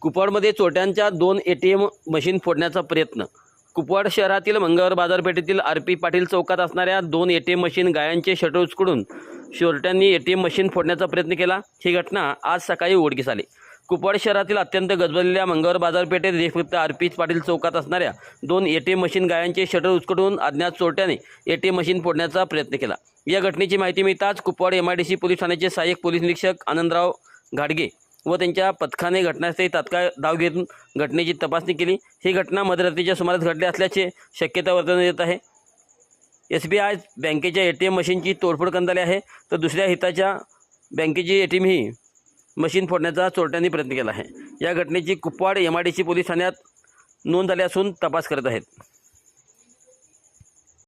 कुपवाडमध्ये चोरट्यांच्या 2 ATM machine फोडण्याचा प्रयत्न। कुपवाड शहरातील मंगळवार बाजारपेठेतील RP पाटील चौकात असणाऱ्या 2 ATM मशीन गायांचे शटर उचकडून चोरट्यांनी ATM मशीन फोडण्याचा प्रयत्न केला। ही घटना आज सकाळी उघडकीस आली। कुपवाड शहरातील अत्यंत गजबजलेल्या मंगळवार बाजारपेठेत देशभक्त RP पाटील चौकात असणाऱ्या 2 ATM मशीन गायांचे शटर उचकडून अज्ञात चोरट्याने ATM मशीन फोडण्याचा प्रयत्न केला। या घटनेची माहिती मिळताच कुपवाड MIDC पोलीस ठाण्याचे सहाय्यक पोलीस निरीक्षक आनंदराव घाडगे व त्यांच्या पथकाने घटनास्थळी तात्काळ धाव घेऊन घटनेची तपासणी केली। ही घटना मध्यरात्रीच्या सुमारास घडली असल्याचे शक्यता वर्तवण्यात येत आहे। SBI बँकेच्या ATM मशीनची तोडफोड करण्यात आली आहे, तर दुसऱ्या हिताच्या बँकेची ATM ही मशीन फोडण्याचा चोरट्यांनी प्रयत्न केला आहे। या घटनेची कुपवाड MIDC पोलीस ठाण्यात नोंद झाली असून तपास करत आहेत।